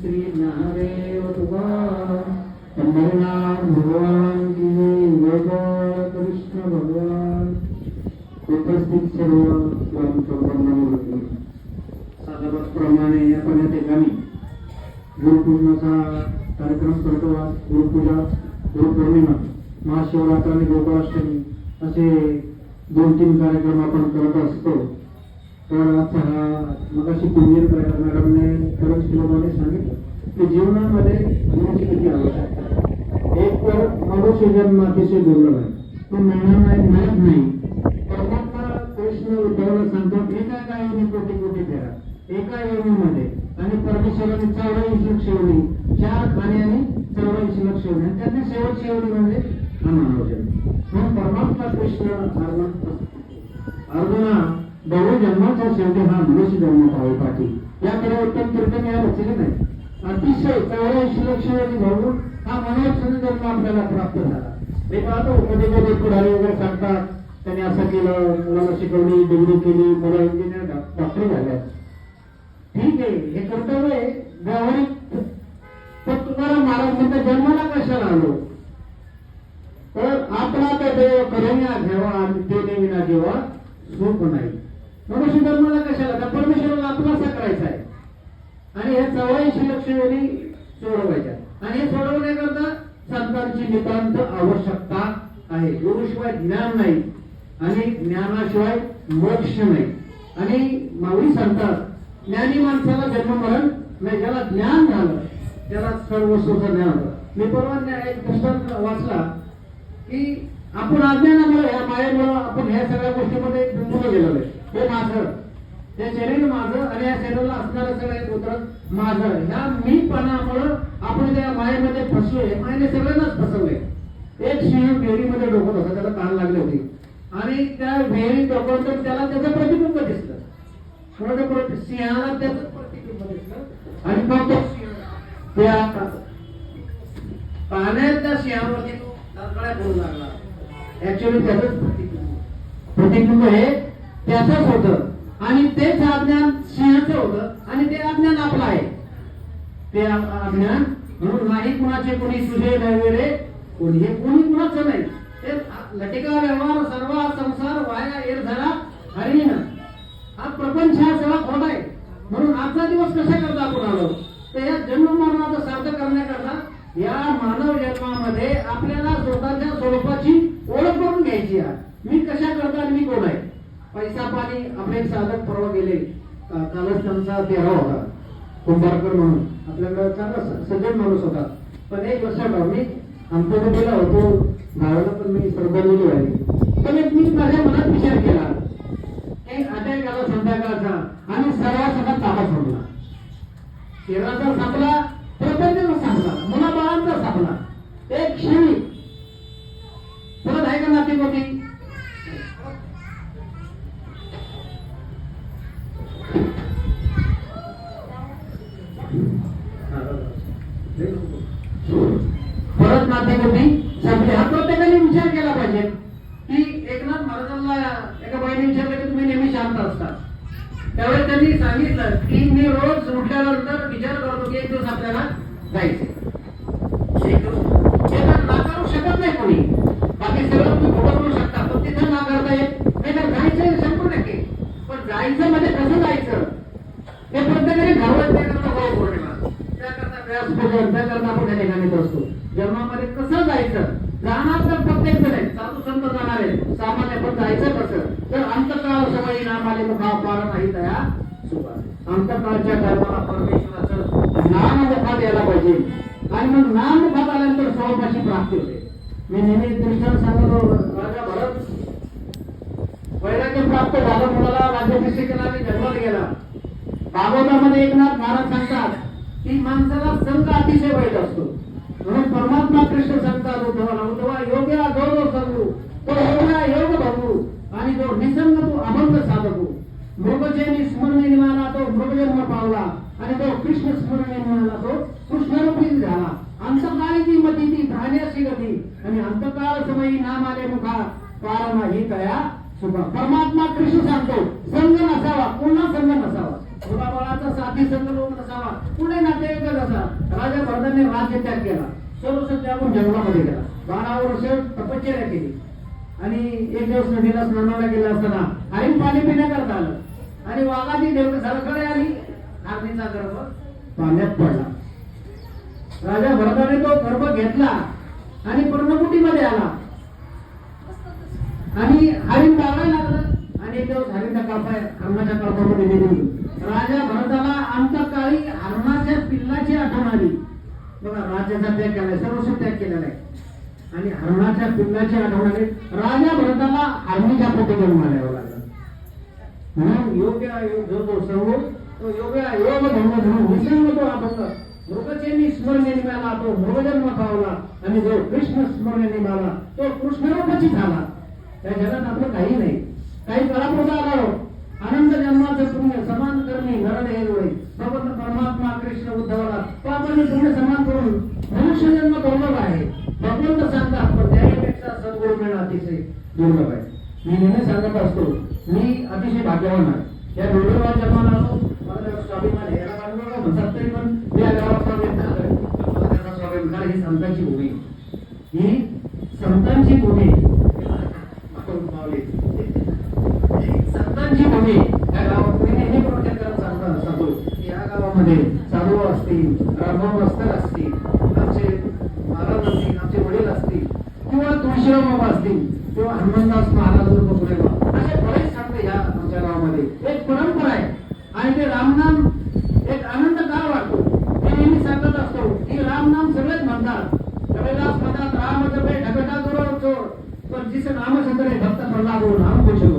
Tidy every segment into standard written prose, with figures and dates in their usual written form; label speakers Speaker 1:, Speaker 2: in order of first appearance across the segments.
Speaker 1: श्री ज्ञानदेव तुकाराम पंढरीनाथ भगवान की योग कृष्ण भगवान. उपस्थित सर्व ग्रामप्रमाणे साधारणप्रमाणे आपण या ठिकाणी गुरुपूजनाचा कार्यक्रम करतो. आज गुरुपूजा, गुरुपौर्णिमा, महाशिवरात्र आणि गोकुळाष्टमी असे 2-3 कार्यक्रम आपण करत असतो. तर आता मगाशी पुण्य मॅडमने खरंच सुलभाने सांगितलं की जीवनामध्ये गुरुची किती आवश्यकता आहे. एक तर मनुष्य जन्म अतिशय दुर्लभ आहे, तो मिळत नाही. परमात्मा कृष्ण उद्धवला सांगतात एका गायीने कोटी कोटी फेरा एका योनीमध्ये, आणि परमेश्वराने 84 लक्ष योनी, 4 खाणे आणि 84 लक्ष योनी, त्यातली शेवटची योनी म्हणजे हा मानव जन्म. म्हणून परमात्मा कृष्ण अर्जुना बहुजन्माचा शेवटी हा मनुष्य जन्म पाठी याकडे उत्तम कीर्तन या रचले नाही. अतिशय 84 लक्ष योनी भाऊन हा मनुष्य जन्म आपल्याला प्राप्त झाला. हे पाहतो कधी कधी पुढारी वगैरे सांगतात त्यांनी असं केलं, मुलाला शिकवली, डिग्री केली, मुलं इंजिनियर डॉक्टर झाल्या. ठीक आहे, हे कर्तव्य आहे व्यावहारिक. पण तुम्हाला महाराज म्हणतात जन्माला कशाला आलो, तर आपला तर देव करूया घ्यावा आणि ते देविना जेव्हा सुख नाही. मनुष्य जन्माला कशाला, तर परमेश्वराला आपलासा करायचा आहे आणि हे 84 लक्ष योनी सोडवायच्या. आणि हे सोडवण्याकरता संतांची नितांत आवश्यकता आहे. गुरुशिवाय ज्ञान नाही आणि ज्ञानाशिवाय मोक्ष नाही. आणि माऊली सांगतात ज्ञानी माणसाला जन्म मरण नाही, ज्याला ज्ञान झालं त्याला सर्व सुख ज्ञान होतं. मी परवा एक दृष्टांत वाचला की आपण अज्ञानामुळे ह्या मायेमुळे आपण ह्या सगळ्या गोष्टीमध्ये गुंतून गेलेलो आहे. हे माझं, हे शरीर माझं आणि या शरीराला असणारं सगळं उतरत माझं, ह्या मीपणामुळे आपण त्या मायेमध्ये फसलोय. मायेने सगळ्यांनाच फसवलंय. एक सिंह विहिरीमध्ये डोकत होता, त्याला कान लागले होते आणि त्या विहिरीत डोकवून त्याला त्याचं प्रतिबिंब दिसलं. सिंहाला त्याचं प्रतिबिंब दिसलं आणि मग तो त्या पाण्यात त्या सिंहावरती तो तळतळ्या बोलू लागला. ऍक्च्युअली त्याचंच प्रतिबिंब हे त्याचंच होतं आणि तेच अज्ञान सिंहाचं होतं आणि ते अज्ञान आपलं आहे. ते अज्ञान म्हणून नाही कुणाचे कोणी तुझे नव्हे रे कोणी, हे कोणी कुणाचं नाही. ते लटिका व्यवहार सर्व संसार वाया येर झाला हरिण. हा प्रपंच हा सगळा खोटा आहे. म्हणून आजचा दिवस कशा करता आपण आलो, तर या जन्म मरणाचा सार्थ करण्याकरता या मानव जन्मामध्ये आपल्याला स्वतःच्या स्वरूपाची ओळख करून घ्यायची आहे. मी कशा करता आणि मी कोण आहे. पैसा पाणी आपले एक साधक परवा गेले, कालच त्यांचा 13 होता, कुंभारकर म्हणून आपल्याकडे चांगला सज्जन माणूस होता. पण एक लक्षात मी आमच्याकडे गेला होतो गावाला, पण मी श्रद्धांजली वाहिली. पण एक मी माझ्या मनात विचार केला एक अटॅक आला संध्याकाळचा आणि सर्वांसगळा ताबा संपला. शरीराचा संपला, प्रपंचाचा संपला, मुलाबाळांचा संपला. एक क्षणी परत आहे का नाती होती. परत नाते होती संपली. हा प्रत्येकाने विचार केला पाहिजे की एकनाथ महाराजांना एका बाईने विचारलं की तुम्ही नेहमी शांत असता. त्यावेळेस त्यांनी सांगितलं की मी रोज उठल्यानंतर विचार करतो की एक दिवस आपल्याला जायचं. हे तर नाकारू शकत नाही कोणी, बाकी सगळं तुम्ही भोगवू शकता, पण तिथं नाकारता येत नाही. तर जायचं 100%, पण जायचं म्हणजे कसं जायचं हे प्रत्येकाने ठरवत नाही. करता पौर्णिमा त्याकरता व्यासपूजन त्याकरता आपण त्या ठिकाणी असतो. जन्मामध्ये कसं जायचं, जाणार तर प्रत्येक जण आहे, साधू संत जाणार आहे सामान्य, पण जायचं कसं, तर अंतकाळ समयी नामाले मुखा पार नाही तया सुखा. अंतकाळच्या कर्माला परमेश्वराचं नाम मुखात यायला पाहिजे आणि मग नाम मुखात आल्यानंतर स्वरूपाची प्राप्ती होते. मी नेहमी दृष्टांत सांगतो, राजा भरत वैराग्य प्राप्त झालं, मुलाला राज्याभिषेक केला आणि जन्माला गेला. भागवतामध्ये एकनाथ महाराज सांगतात की माणसाला संत अतिशय वाईट असतो. म्हणून परमात्मा कृष्ण सांगतात उद्धवाला, उद्धवा योग्य जो सांगू तो योग्य योग बघू आणि जो निसंग तू अभंग साधकू. मृगजेनी स्मरणी निघाला तो मृगजन्म पावला आणि जो कृष्ण स्मरणी निघाला तो कृष्णरूपी झाला. अंतकाळी ती मती ती धान्याची गती आणि अंतकाळ समयी नाम आले मुखा पार नाही तया सुखा. परमात्मा कृष्ण सांगतो संग नसावा, पुन्हा संग नसावा, मुलाबाळाचा साथी संग लोक नसावा, पुढे नातेवाईक नसावा, महाराजांनी राज्य त्याग केला, सर्वस्व त्यागून जंगलामध्ये गेला, 12 वर्ष तपश्चर्या केली आणि एक दिवस नदीला स्नानाला गेला असताना हरिण पाणी पिण्याकरता आलं आणि वाघाची देवळ सरकडे आली, हरणीचा गर्भ पाण्यात पडला. राजा भरताने तो गर्भ घेतला आणि पर्णकुटीमध्ये आला आणि हरिण धावायला लागलं आणि एक दिवस हरणाच्या कळपामध्ये निघून राजा भरताला अंतकाळी हरणाच्या पिल्लाची आठवण आली. बघा, राज्याचा त्याग केलाय, सर्वस्व त्याग केलेला आहे आणि हरणाच्या पिल्लाची आठवण आली. राजा भरताला हरणीच्या पोटी घेऊन मारावं लागलं. म्हणून योग्य जो जो सर्व तो योग्य योग धर्म धरून निसंग तो अभंग मृगचेनी स्मरणे निघाला, तो मृगजन्म पावला आणि जो कृष्ण स्मरणे निघाला तो कृष्णरूपची झाला. त्या जगात आपलं काही नाही, काही कलापुरता आलो आनंद जन्माचं पुण्य समान करणे नरड हे डोळे भगवंत परमात्मा कृष्ण उद्धवला पापाने पुण्य समान करून मनुष्य जन्म दुर्लभ आहे. भगवंत सांगतात पण त्यापेक्षा सद्गुरू मिळणं अतिशय दुर्लभ आहे. मी नेहमी सांगत असतो, मी अतिशय भाग्यवान आहे. या डोंगरगाव जन्माला आलो, मला त्याचा स्वाभिमान आहे. याला बांधून म्हणतात तरी पण मी या गावाचा व्यक्त आहे. मला त्याचा स्वाभिमान, ही संतांची भूमी, ही संतांची भूमी, संतांची भूमी. या गावात मी नेहमी प्रवचन करत सांगतो की या गावामध्ये साधू असतील, रामभक्त असतील, आमचे महाराज असतील, आमचे वडील असतील किंवा तुळशीराम बाबा असतील किंवा हनुमंतदास महाराज असे बरेच सांगते या आमच्या गावामध्ये एक परंपरा आहे आणि ते रामनाम एक आनंद का वाटतो हे नेहमी सांगत असतो की रामनाम सगळेच म्हणतात. कबीरदास म्हणतात राम जपे ढगटा जोर चोर पण जिस नाम संतरे भक्त प्रल्हाद हो नाम पूछो.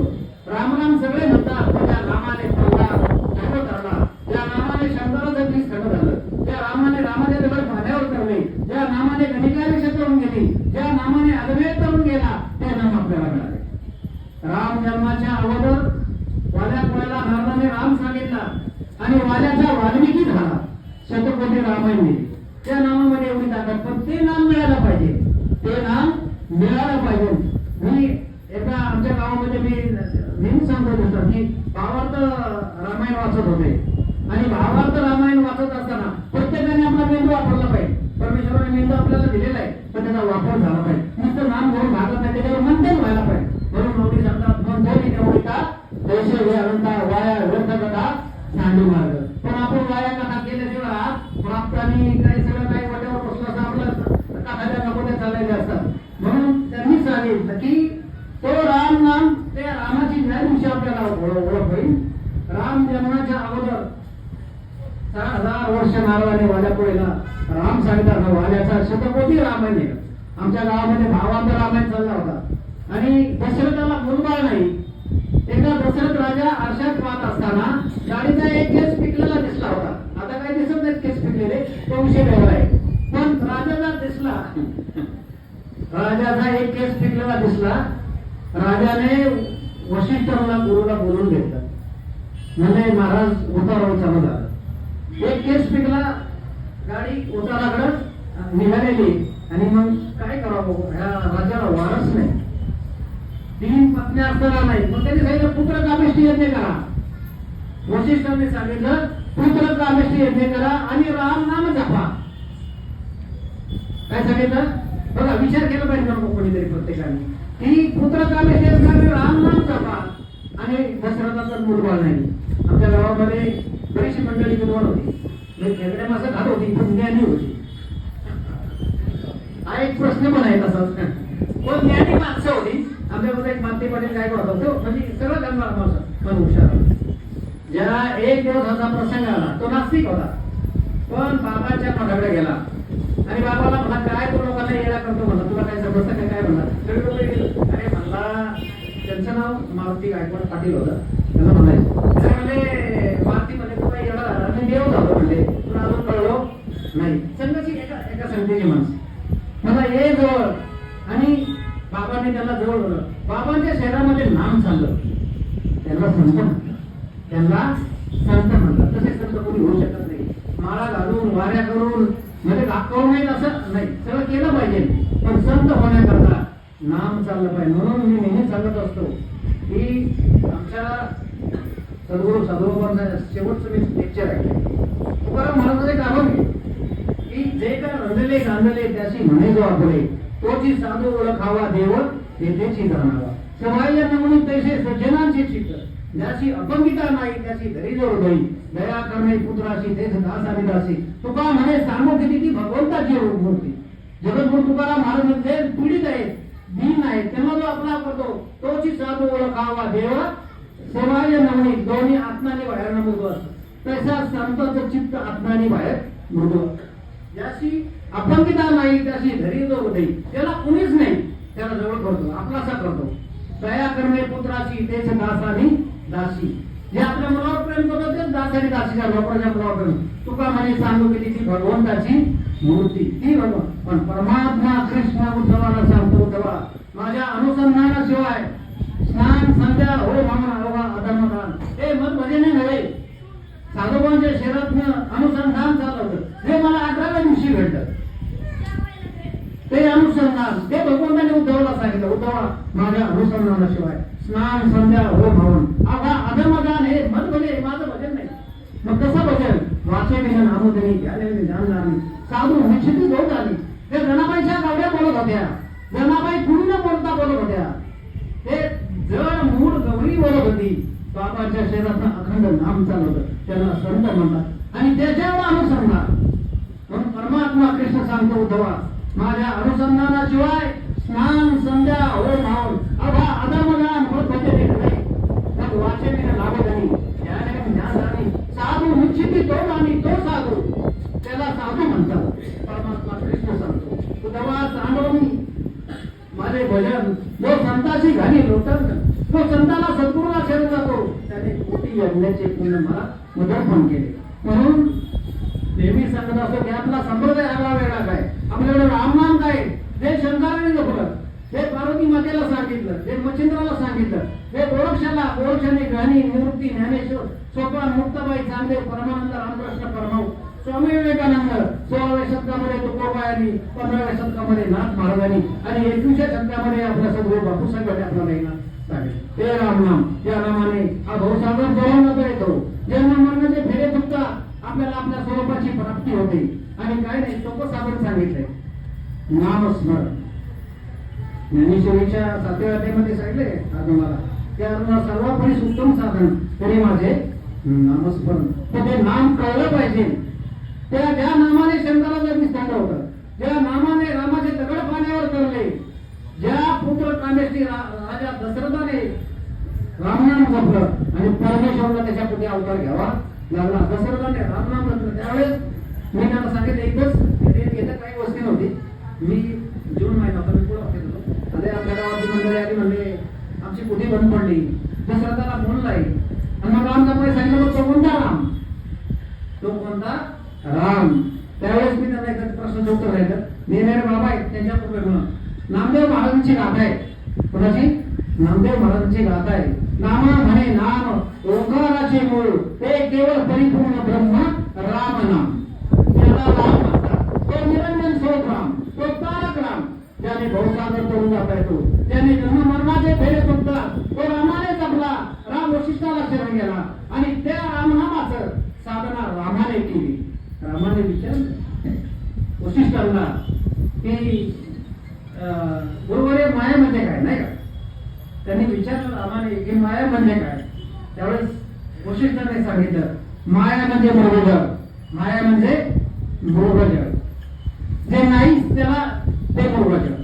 Speaker 1: रामनाम सगळे म्हणतात पण त्या रामाने प्रल्हाद ढग धरला, त्या नामाने शंकराचं बीज खंड झालं, त्या रामाने रामाचे दगड पाण्यावर करले, ज्या नामाने गणिकाविषय करून गेली, ज्या नामाने अद्वैत करून गेला ते नाम आपल्याला मिळाले. राम जन्माच्या अगोदर वाल्या कुळाला नारदाने राम सांगितला आणि वाल्याचा वाल्मिकी झाला, शतकोटी रामायण दिली. त्या नामामध्ये एवढी ताकद, पण ते नाम मिळायला पाहिजे, ते नाम मिळायला पाहिजे. मी एका आमच्या गावामध्ये मी नेहमी सांगत होतो की भावार्थ रामायण वाचत होते आणि भावार्थ रामायण वाचत असताना प्रत्येकाने आपला मेंदू वापरला पाहिजे. परमेश्वराने मेंदू आपल्याला दिलेला आहे पण त्याचा वापर झाला पाहिजे. नुसतं नाम घेऊन भागत नाही, त्याच्यावर मंथन व्हायला पाहिजे. म्हणून नवरी सांगतात मंथन तेवढी का पैसे हे अनंता वाया व्यर्थ कथा सांडू मार्ग. पण आपण वाया कथा केल्याशिवाय प्राप्त आणि काही सगळं काही वाट्यावर बसलं असं आपलं कथाच्या नको त्या चाललेले असतात. म्हणून त्यांनी सांगितलं की तो राम नाम त्या रामाची ज्या दिवशी आपल्याला ओळख होईल. राम जन्माच्या अगोदर 6000 वर्ष नारदाने वाल्या पोळीला राम सांगितला, वाल्याचा शतकोटी रामायण. आमच्या गावामध्ये भावांत रामायण चालला होता आणि दशरथाला मुलबाळ नाही. एकदा दशरथ राजा आरशात पाहत असताना गाडीचा एक केस पिकलेला दिसला होता. आता काही दिसत नाहीत केस पिकलेले, तो विषय वेगळा आहे. पण राजाचा दिसला, राजाचा एक केस पिकलेला दिसला. राजाने वशिष्ठाला गुरुला बोलून घेतलं, म्हणजे महाराज उतारावर चालू झाला. एक केस पिकला, गाडी उताराकडे निघालेली आणि मग काय करावं, ह्या राजाला वारस नाही, 3 पत्न्या असताना नाही. मग त्यांनी सांगितलं पुत्र कामेष्टी यज्ञ करा. वशिष्ठांनी सांगितलं पुत्र कामेष्टी यज्ञ करा आणि राम नाम जपा. काय सांगितलं बघा, विचार केला पाहिजे ना कोणीतरी प्रत्येकाने की पुत्र कामेष्टी यज्ञ राम नाम जपा आणि दशरथाचा मुलबाळ नाही. आमच्या गावामध्ये बरीचशी मंडळी विद्वान होती, खेकडे मासं खात होती पण ज्ञानी होती. हा एक प्रश्न पण आहे तसाच, पण ज्ञानी माणसं होती. आमच्यामध्ये एक मानती पाटील काय होता तो म्हणजे सगळं करणार माणसं पण हुशार. ज्याला एक दिवस असा प्रसंग आला, तो नास्तिक होता पण बाबाच्या मठाकडे गेला आणि बाबाला म्हणला काय तो लोकांना येणा करतो म्हणला, तुला काय समजतं काय म्हणला. अरे म्हणला, त्यांचं नाव मारुती गायकवाड पाटील होतं. त्यांना म्हणायचं काय म्हणजे मारुती मध्ये तुला येणं झाला आणि देव झालो म्हणजे तुला अजून कळलो नाही. संघाची एका संस्थेची माणसं मला ये जवळ आणि बाबांनी त्याला जवळ बोललं. बाबांच्या शहरामध्ये नाम चाललं, त्यांना संत म्हणतात, त्यांना संत म्हणतात. तसे संत कोणी होऊ शकत नाही. माळा घालून वाऱ्या करून म्हणजे करून नाही असं नाही, सगळं केलं पाहिजे पण संत होण्याकरता नाम चाललं पाहिजे. म्हणून मी नेहमी सांगत असतो की आमच्या सद्गुरू साधूबाबांचा शेवटचं मी लेक्चर आहे. तुकाराम महाराजांचं एक आव्हान की जे काय जाणले त्याशी म्हणे जो आपले तोची साधू ओळखावा देव तेथेची जाणावा सवाई म्हणून तैसे सज्जनांचे चित्त ज्याची अपंगिता नाही त्याची घरी जोड होई दया करणे पुत्राशी तेच दास आणि दासी तुका म्हणे सांगो किती ती भगवंताची मूर्ती जगद्गुरु तुकाराम महाराज जे पीडित आहेत दीन आहेत तेव्हा जो अपराध करतो तोची साधू ओळखावा देव सेवाय नवणी दोन्ही आत्माने बाहेर मृदू असतो तसा संतांचं चित्त आत्माने बाहेर मृदू ज्याची अपंगिता नाही त्याची घरी जो होते त्याला कुणीच नाही त्याला जवळ करतो आपलासा करतो दया करणे पुत्राची तेच दास आणि दासी जे आपल्या मुलावर प्रेम करतो तेच दास आणि दासीच्या लोकांच्या मुलावर प्रेम तुका म्हणे सांगू की ती भगवंताची मूर्ती ती भगवान पण परमात्मा कृष्ण उद्धवाला सांगतो उद्धवा माझ्या अनुसंधानाशिवाय स्नान संध्या हो म्हणून अवघा अधर्मदान हे मत भजने नव्हे साधुबांच्या शरीरातनं अनुसंधान झालं होतं हे मला 11व्या दिवशी घडलं ते अनुसंधान ते भगवंताने उद्धवाला सांगितलं उद्धवा माझ्या अनुसंधानाशिवाय स्नान संध्या हो म्हणून अवघा अधर्मदान हे मत भजे माझं भजन नाही मग कसं भजन वाचे विना नामोदनी ज्ञाने जाणणार नाही साधू निश्चिती होत आली ते जनाबाईच्या गावड्या बोलत होत्या जनाबाई कुणी न बोलता बोलत होत्या ते जड मूळ गौरी बोलत होती बाबाच्या शरीरात अखंड नाम चालवतं त्यांना संत म्हणतात आणि त्याच्यावर अनुसंधान म्हणून परमात्मा कृष्ण सांगतो उद्धवा माझ्या अनुसंधानाशिवाय स्नान संध्या हो भाव अभा अधर्मदान होत भजने नाही मग वाचे विना लाभदानी ज्ञाने ज्ञानानी साधू निश्चिती तो आणि तो साधू त्याला साधू म्हणतात परमात्मा कृष्ण सांगतो उद्धवा सांडवून माझे भजन जो संताची घाली लोटन तो संताला सद्गुरूला शरण जातो त्याने कोटी यज्ञाचे पुण्य मला मदर्पण केले म्हणून नेहमी सांगत असतो की आपला संप्रदाय हा वेगळा काय आपल्याकडे रामनाम काय जे शंकराने जपलं हे पार्वती मातेला सांगितलं हे मच्छिंद्राला सांगितलं हे गोरक्षाने गाणी निवृत्ती ज्ञानेश्वर सोपान मुक्ताबाई चांदेव परमानंद रामकृष्ण परमहंस स्वामी विवेकानंद 16व्या शतकामध्ये तुकोबायांनी 15व्या शतकामध्ये नाथ महाराजांनी आणि 21व्या शतकामध्ये आपल्या सद्गुरू बापूसाहेब आपल्याला सांगितलं ते रामनाम त्या नामाने हा भवसागर जळून येतो जन्म मरणाचे फेरे चुकता आपल्याला आपल्या स्वरूपाची प्राप्ती होते आणि काय नाही सोपं साधन सांगितलंय नामस्मरण ज्ञानेश्वरीच्या 7व्या अध्यायामध्ये सांगितले तुम्हाला त्या सर्वात उत्तम साधन तरी माझे नामस्मरण तर ते नाम कळलं पाहिजे ज्या नामाने शंकराला जग विस्तार होतं ज्या नामाने रामाचे दगड पाण्यावर तरले ज्या पुत्र कामेष्टी राजा दशरथाने रामनाम जपलं आणि परमेश्वरला त्याच्या पुढे अवतार घ्यावा लागला दशरथाने रामनाम जपलं त्यावेळेस मी त्यांना सांगितलं एकच येतं काही गोष्टी नव्हती मी जून महिना होता मी पुढे होतो आणि आपल्या गावाची मंडळी आली म्हणले आमची कुठे बंद पडली दशरथाला फोन लाई आणि मग रामचा सांगितलं तो कोणता राम तो कोणता राम त्यावेळेस मी त्यांना एक प्रश्न उत्तर राहिलं नेहमी बाबा आहेत त्यांच्या पुढे नामदेव महाराजांची गाथा आहे कोणाची नामदेव महाराजांची गाथा आहे नामा म्हणे नाम ओंकाराचे मूळ ते केवळ परिपूर्ण ब्रह्म राम नाम त्याला राम म्हणतात तो निरंजन स्रोत राम तो तारक राम ज्याने भवसागर करून जाता येतो त्याने जन्म मरणाचे फेरे चुकतात तो रामाने जपला राम वशिष्ठाला शरण गेला आणि त्या रामनामाचं साधना रामाने केली रामाने विचारलं वशिष्ठांना की बरोबर माया म्हणजे काय नाही का त्यांनी विचारलं रामाने की माया म्हणजे काय त्यावेळेस वशिष्ठाने सांगितलं माया म्हणजे मृगजळ माया म्हणजे मृगजळ जे नाही त्याला ते मृगजळ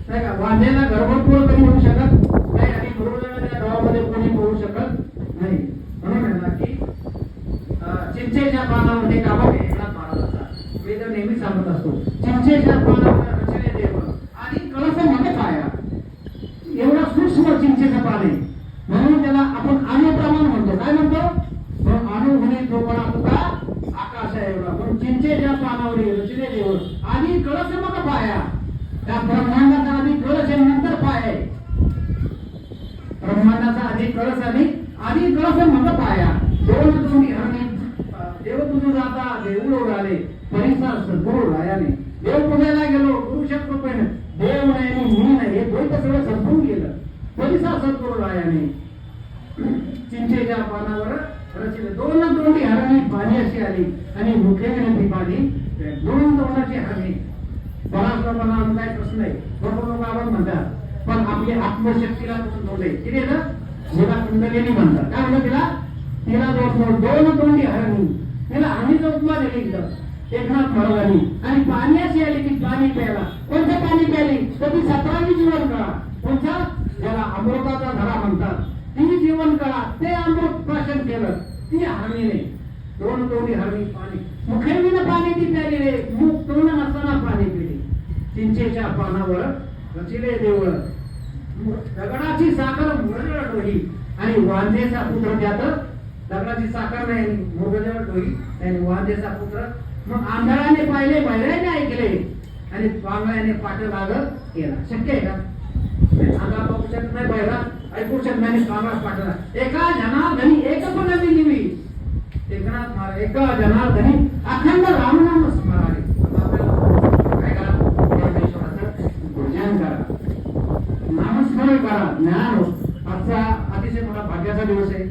Speaker 1: नाही का वांद्याला गर्भपूर कधी होऊ शकत नाही आणि मृगजळाच्या गावामध्ये कोणी होऊ शकत नाही म्हणून म्हणला की चिंचेच्या पानामध्ये काबा वेगळा पाडा असतात मी तर नेहमी सांगत असतो चिंचेच्या पानावर रचले देव आणि कळस मध्ये पाया एवढा सूक्ष्म चिंचेचं पान आहे म्हणून त्याला आपण अणुप्रमाण म्हणतो काय म्हणतो अणु होणे तोपणा तुका आकाश आहे एवढा पण चिंचेच्या पानावर रचले देव आणि कळस मग पाया त्या ब्रह्मांडाचा आधी कळस आहे नंतर पाय ब्रह्मांडाचा आधी कळस आधी कळस मग पाया दोन तुम्ही हरणे देव तुझं जाता देऊळ उडाले परिसर सद्गुरू रायाने देव पुण्याला गेलो गुरुशक्त रुपये देव नाही मी नाही हे द्वैत सगळं संपून गेलं परिसर सद्गुरू रायाने चिंचेच्या पानावर रचले दोन हरणी पाणी अशी आली आणि मुखेने ती पाणी दोन तोंडाची हरणी बराच लोकांना काही प्रश्न नाही, भरपूर लोक आपण म्हणतात, पण आपली आत्मशक्तीला कुठून जोडले किती आहे ना, जिला कुंडलिनी म्हणतात. काय म्हणतात तिला? तिला दोन तोंडी हरणी, तिला हरणीचा उपमा दिली इथं एकनाथ महाराजांनी. आणि पाण्याची आली ती पाणी प्यायला. कोणतं पाणी प्यायली? तर ती 17वी जीवन कळा. कोणता? ज्याला अमृताचा धडा म्हणतात, ती जीवन कळा, ते अमृत प्राशन केलं, ती हरणीने. दोन तोंडी हरणी पाणी, मुखेवीनं पाणी ती प्यायली रे, मुख तोंड नसताना पाणी पिली. चिंचेच्या पानावर रचिले देवळ, दगडाची साखर मुरगळ डोही, आणि वांजेचा पुत्र त्यात, दगडाची साखर नाही मुरगळ डोही आणि वांजेचा पुत्र. मग आंधळाने पाहिले, बहिऱ्याने ऐकले, आणि पांगळ्याने पाठलाग केला. शक्य आहे का? आंधळा पाहू शकत नाही, बहिरा ऐकू शकत नाही, पांगळा पाठला. एका जनार्दनी एक पण लिहिवी, एकनाथ महाराज एका जनार्दनी अखंड रामनाम स्मरावे. काय करा? परमेश्वराचं पूजन करा, नामस्मरण करा, ज्ञान हो. आजचा अतिशय मला भाग्याचा दिवस आहे.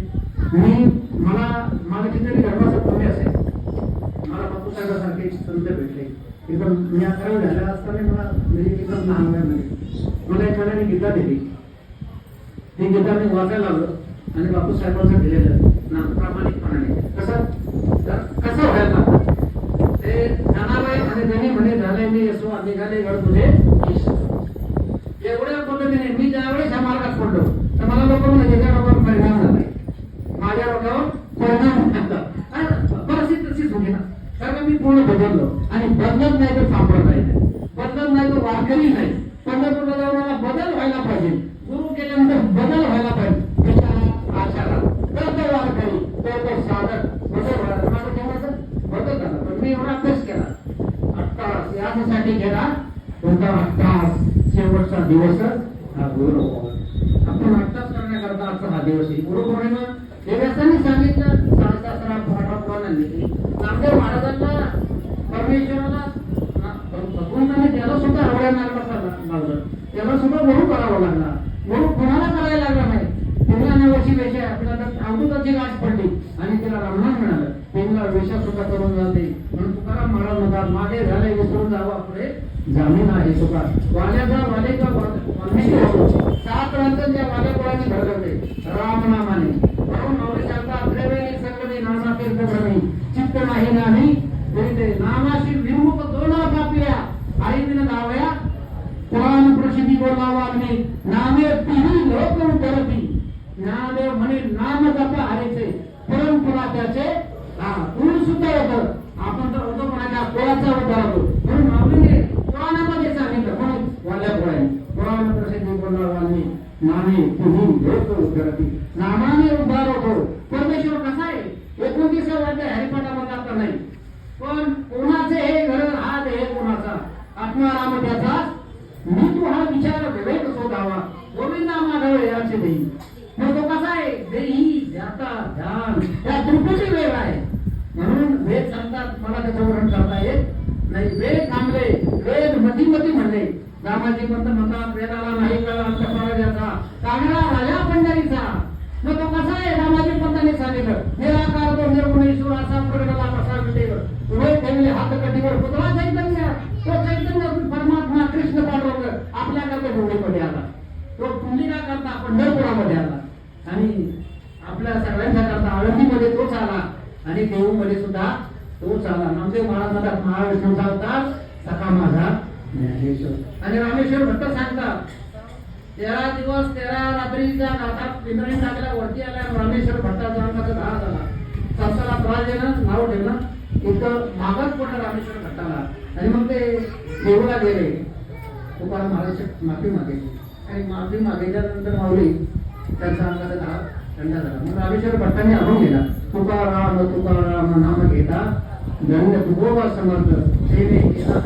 Speaker 1: मला कितीतरी धर्माचं पुण्य असेल, मला बापूसाहेबांसारखे संत भेटले. एकदम मी अकरावी झालेला असताना मला म्हणजे एकदम लहान वयामध्ये मला एखाद्याने गीता दिली. ती गीता मी वाचायला लागलो आणि बापूसाहेबांचं दिलेलं ना प्रामाणिकपणाने कसं व्हायला लागतं ते जाणावे. आणि त्यांनी म्हणे झाले मी यसो निघाले घर तुझे एवढ्या पद्धतीने मी ज्यावेळेस ह्या मार्गात पडलो तर मला लोक म्हणजे त्या डोक्यावर परिणाम झालाय, माझ्या डोक्यावर परिणाम झाला. परिस्थिती तशीच होती ना, कारण मी पूर्ण बदललो. आणि बदलत नाही तर संप्रदाय नाही, बदलत नाही तर वारकरी नाही. पंढरपूरला जाऊन मला बदल व्हायला पाहिजे, गुरु केल्यानंतर बदल व्हायला पाहिजे. त्याच्या आशाला तर तो वारकरी, तो साधक बदल व्हायला माझं तेव्हाच बदल झाला. पण मी एवढा अभ्यास केला 8 तास, यासाठी केला कोणता 8 तास. शेवटचा दिवस हा गुरु. आपण 8 तास करण्याकरता आजचा हा दिवस आहे. गुरुपौर्णिमा देवस्थानी सांगितलं, शास्त्रा पुराणांनी नामदेव महाराजांना परमेश्वराला भगवंताने त्याला सुद्धा आवडायला लागला, त्याला सुद्धा गुरु करावा लागला. गुरु कोणाला करायला लागला नाही. 15 वर्षी वेशा आपल्याला अमृताची गाठ पडली आणि तिला रामनाम मिळालं. 15 वेशा सुद्धा करून जाते. म्हणून तुकाराम महाराज म्हणतात, मागे झाले विसरून जावा, पुढे जामीन आहे तुका. वाल्याचा वालेचा परमेश्वर 7 रात्र वाल्या कोणाची भरगवते रामनामाने. म्हणून माऊली सांगतात, त्रिवेणी संगमी नाना तीर्थ भ्रमी, चित्त नाही ते नामाशी विमुख दोना पापिया, आई विन गावया पुराण प्रसिद्धी बोलावाने, नामे तिही लोक उतरती. ज्ञानदेव म्हणे नाम जप हरीचे, परंपरा त्याचे गुण सुद्धा होतं. आपण तर होतो म्हणाल्या कुळाचा उद्धार होतो. म्हणून माऊलीने पुराणामध्ये सांगितलं, म्हणून वाल्या पुराणे पुराण प्रसिद्धी बोलावाने, नामे तिही लोक उतरती. नामाने उद्धार होतो. परमेश्वर कसा आहे? 29 अध्याय हरिपाठामध्ये आता नाही, पण कोणाचे हे घर, हा देह कोणाचा, आत्माराम त्याचा, मी तू हा विचार विवेक शोधावा, गोविंदा माधव याचे देई. मग तो कसा आहे? देही ज्याचा ध्यान, त्या त्रिपुटी वेळ आहे. म्हणून वेद सांगतात, मला त्याचं वर्णन करता येत नाही. वेद थांबले, वेद मती म्हणले. रामाजी पंत म्हणतात, वेदाला नाही कळला अंत पराजयाचा, कागडा राजा पंढरीचा. मग तो कसा आहे? रामाजी पंतांनी सांगितलं, निराकार तो निर्गुण ईश्वर असा प्रगटला कसा विटेवर, उभे ठेवले हात कटीवर पुतळा चैतन्य. तो चैतन्य परमात्मा कृष्ण पांडुरंग आपल्याकडे डोळेमध्ये आला. तो पुंडिका करता पंढरपुरामध्ये आला आणि आपल्या सगळ्यांच्या करता आळंदीमध्ये तोच आला आणि देऊमध्ये सुद्धा तोच आला. नामदेव महाराज म्हणतात, महाविष्णूचा अवतार सखा माझा ज्ञानेश्वर. आणि रामेश्वर भट्ट सांगतात, 13 दिवस 13 रात्रीचा नाथात पिंजरी टाकल्या, वरती आल्या. रामेश्वर भट्टाचा अंगाचा दहा झाला. संसाला त्रास देणं, नाव ठेवणं इतकं मागत पडलं रामेश्वर भट्टाला. आणि मग ते देऊला गेले, तुकाराम महाराज माफी मागितली आणि माफी मागितल्यानंतर माऊली त्यांचा अंगाचा दहा थंड झाला. मग रामेश्वर भट्टाने अभंग गेला, तुकाराम तुकाराम नाम घेता दंड तुकोबा समर्थ सेवे केला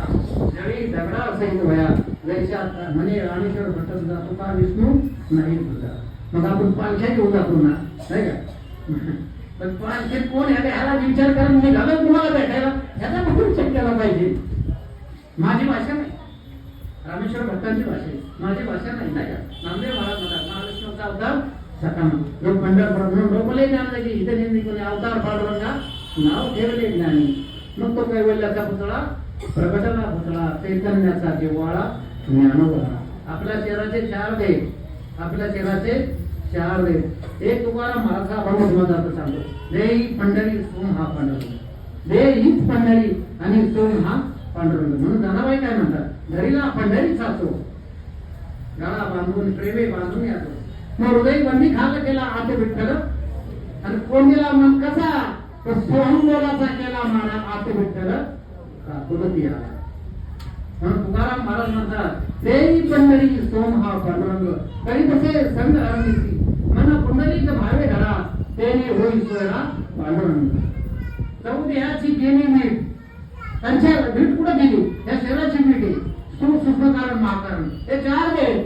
Speaker 1: जळी दगडा सहित वया वैशात म्हणे. रामेश्वर भट्ट सुद्धा तुका विष्णू नाही तुझा. मग आपण पालख्या घेऊन जातो ना, नाही का? पण पालखी कोण आहे ह्याला विचार करून निघालं कुणाला भेटायला, ह्याचा पण चेक केला पाहिजे. माझी भाषा नाही, रामेश्वर भट्टांची भाषा आहे, माझी भाषा नाही, नाही का? नामदेव महाराज म्हणतात, महाविष्णूचा अवतार सकाम जो पंढरपूर लोकले ज्ञान इथे कोणी अवतार पांडुरंगा नाव ठेवले ज्ञानी. मग तो कैवल्याचा पुतळा प्रकटला पुतळा चैतन्याचा जिव्हाळा ज्ञानोबा. आपल्या शहराचे 4 देव, आपल्या शहराचे 4 देव. एक तुकाराम महाराज अभंग जातो सांगतो, देई पंढरी सोम हा पांडुरंग, दे हीच पंढरी आणि सोम हा पांडुरंग. म्हणून जनाबाई काय म्हणतात, घरीला पंढरी साचो, गाळा बांधून प्रेमे बांधून याचो. मग हृदय बंदी खाल केला आत विठ्ठल, आणि कोंडीला मन कसा तो सोहंबोलाचा केला मारा आत विठ्ठल तुलती आला. म्हणून तुकाराम महाराज म्हणतात, देई पंढरी सोम हा पांडुरंग, तरी तसे संग अरनिसी मन पुंडलिक भावे धरा, तेने होई सोयरा पांडुरंग. चौदेहाची गेली मीठ, त्यांच्या मीठ कुठं गेली, या शहराची मीठ आहे. सूक्ष्म कारण महाकारण, हे 4 देव.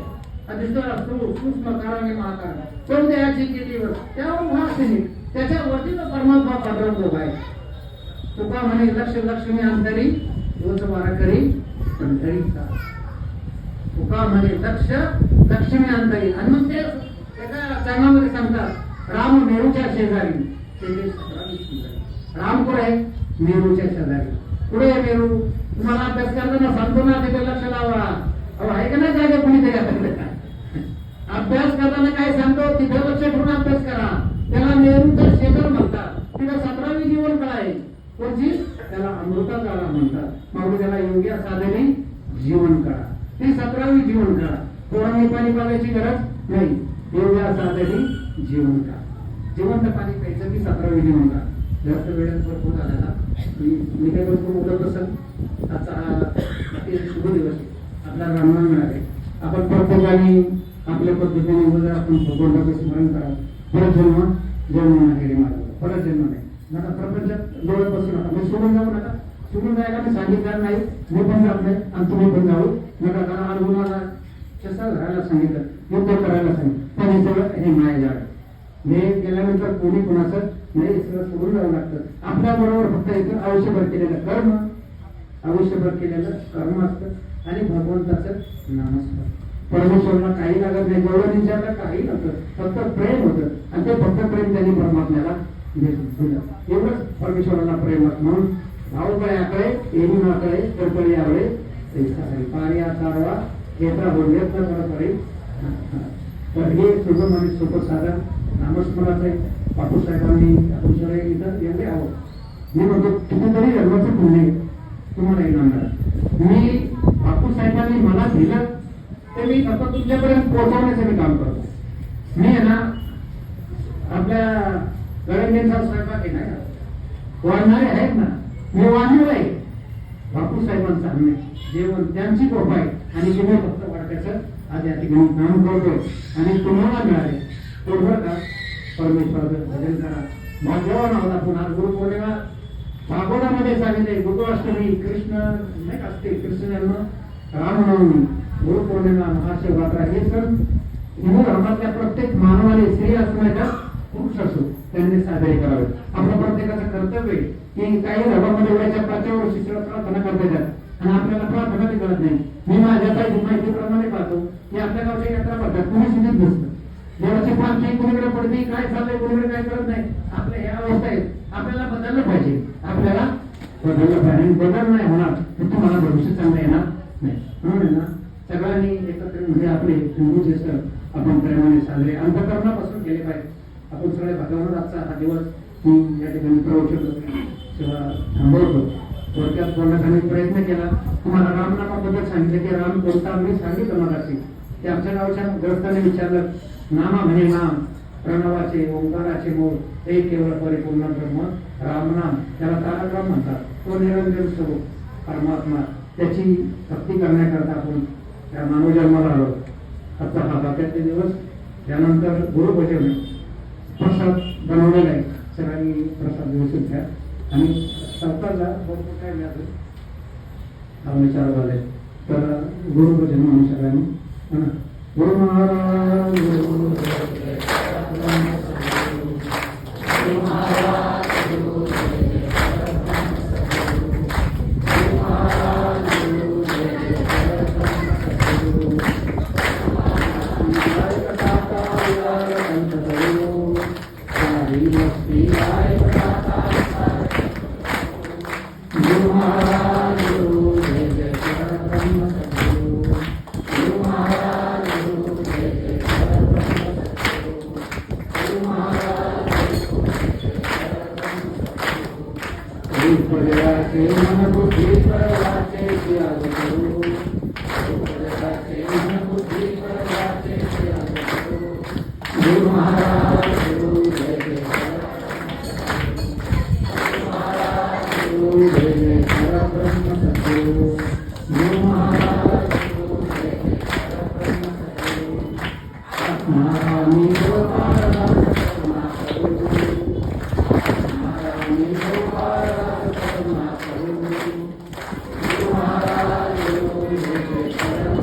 Speaker 1: सूक्ष्म कारण हे महाकारण. चौदेहाची केलीवर त्यावर महासिनी, त्याच्यावरती परमात्मा पांडुरंग उभा आहे. तुका म्हणे लक्ष लक्ष्मी अंतरी, दोष वारा करी पंढरीचा. तुका म्हणे लक्ष लक्ष्मी अंतरी. आणि मग ते एका चांगल्यामध्ये सांगतात, राम मेरूच्या शेजारी, राम कुठे आहे, मेरूच्या शेजारी. पुढे मेरू तुम्हाला अभ्यास करताना सांगतो ना, तिथे लक्ष लावा. अहो आहे का नाही जागे कुणीतरी आपल्याकडे काय अभ्यास करताना काय सांगतो, तिथे लक्ष ठेवून अभ्यास करा. त्याला मेरूचं शेजार म्हणतात. तिथे 17वी जीवन काय कोणची, त्याला अमृता काळा म्हणतात. मग त्याला योग्य साधने जीवन काळा, ती 17वी जीवन काळा. कोणाने पाणी पाजायची गरज नाही, योग्य साधने जीवन काळा. जिवंत पाणी प्यायचं ती 17वी जीवन काळा. जास्त वेळेत भरपूर झाला मी काय करतो, मुलं कसं आजचा शुभ दिवस आपला रामनाम मिळाले. आपण प्रत्येकाने आपल्या पद्धतीने वगैरे आपण भगवंताचं स्मरण करा. परत जन्म जन्म नाही रे माझा, परत जन्म नाही. नका प्रपंचात डोळे बसू नका, मी सोडून जाऊ नका. सोडून जायला मी सांगितलं नाही, मी पण जात नाही आणि तुम्ही पण जाऊ नका. कारण आज गुन्हा कसा घरायला सांगितलं, युद्ध करायला सांगितलं, पण हे सगळं हे माया झाड. हे केल्यानंतर कोणी कोणाचं नाही, सगळं सोडून जावं लागतं. आपल्या बरोबर फक्त इथं आयुष्यभर केलेलं कर्म, आयुष्यभर केलेलं कर्म असतं आणि भगवंताचं नाम असतं. परमेश्वराला काही लागत नाही, जेवढं विचारलं काही नव्हतं, फक्त प्रेम होतं. आणि ते फक्त प्रेम त्यांनी परमात्म्याला दिलं. एवढंच परमेश्वराला प्रेम असतं. म्हणून भाऊकळ्याकडे येऊ नाकडे तरपळी याकडे पाणी सारवा येता बोलले तर. तर हे सुगम आणि सोपं साधन नामस्मरणाचं आहे. बापूसाहेबांनी आपण इथं एवढे आहोत. मी म्हणतो कितीतरी जन्माचं पुण्य तुम्हाला येणार. मी बापूसाहेबांनी मला दिलं ते मी फक्त तुमच्यापर्यंत पोहोचवण्याचं मी काम करतो. मी आहे ना आपल्या गळ्यांचा स्वयंपाक आहे ना, वाढणारे आहेत ना, मी वाढणार आहे. बापूसाहेबांचं अन्न जेवण त्यांची कृपा आहे आणि तुम्ही फक्त वाढण्याचं आज या ठिकाणी काम करतोय आणि तुम्हाला मिळाले. बरोबर का, परमेश्वराचं भजन करा. भाग्यवान आहोत आपण. आज गुरुपौर्णिमा भागवतामध्ये सांगितले, गोकुळाष्टमी कृष्ण नाही असते, कृष्ण जन्म, रामनवमी, गुरुपौर्णिमा, महाशिवरात्र हे सण हिंदू धर्मातल्या प्रत्येक मानवाने, स्त्री असो नाही का पुरुष असो, त्यांनी साजरे करावे. आपलं प्रत्येकाचं कर्तव्य आहे की काही धर्मामध्ये वयाच्या 5व्या वर्षी प्रार्थना करता येतात आणि आपल्याला प्रार्थना बी कळत नाही. मी माझ्या माहितीप्रमाणे पाहतो की आपल्या गावच्या यात्रा पडतात, कुणी सुनीत नसतं. देवाची पालखी कुणीकडे पडते, काय चाललंय कुणीकडे काय करत नाही. आपल्या ह्या अवस्था आहेत, आपल्याला बदललं पाहिजे. आपल्याला बदललं पाहिजे. बदल नाही होणार तर तुम्हाला भविष्य चांगलं येणार नाही. म्हणून ना सगळ्यांनी एकत्र म्हणजे आपले हिंदूचे सण आपण प्रेमाने साजरे अंतःकरणापासून केले पाहिजे. आपण सगळे भगवान आजचा हा दिवस मी या ठिकाणी प्रवचन सेवा थांबवतो. थोडक्यात बोलण्याचा प्रयत्न केला. तुम्हाला रामनामाबद्दल सांगितलं की राम कोणता मी सांगितलं मगाशी की आमच्या गावच्या ग्रस्ताने विचारलं, नामा म्हणे नाम प्रणवाचे ओंकाराचे मूळ ते केवळ परिपूर्ण ब्रह्म रामनाम, त्याला तारक राम म्हणतात. तो निरंजन स्वरूप परमात्मा, त्याची भक्ती करण्याकरता आपण त्या मानव जन्माला आलो. आता हा बाकीचे दिवस त्यानंतर गुरुभजन प्रसाद बनवलेला आहे. सगळ्यांनी प्रसाद व्यवस्थित घ्या आणि सरकारला भरपूर काय मिळालं हा विचार झाले तर गुरुभजन म्हणून सगळ्यांनी गुरु महाराज Hare सद्गुरु गुरु महाराज महारानी गोपाळ करुणा करू महारानी गोपाळ करुणा करू गुरु महाराज गुरु जय शरण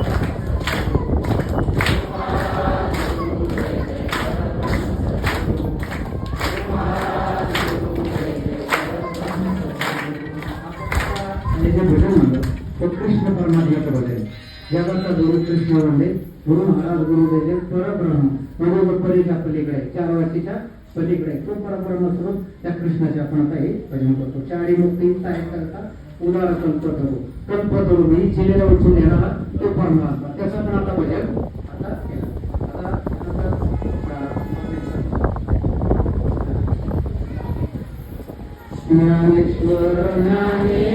Speaker 1: आणि जे भजन म्हणलं तो कृष्ण परमात्म्याचं भजन जगाचा गुरु कृष्ण म्हणजे गुरु महाराज गुरु देले परब्रह्म म्हणजे परीच्या पलीकडे चार वाटीच्या पलीकडे तो परब्रह्म स्वरूप त्या कृष्णाचे आपण आता हे भजन करतो चारी मुक्ती काय करता उदार कल्पतरू कल्पतरू मी चिलेला उचलून येणारा तो परमात्मा त्याचं पण आता भजन आता ज्ञानेश्वर ज्ञाने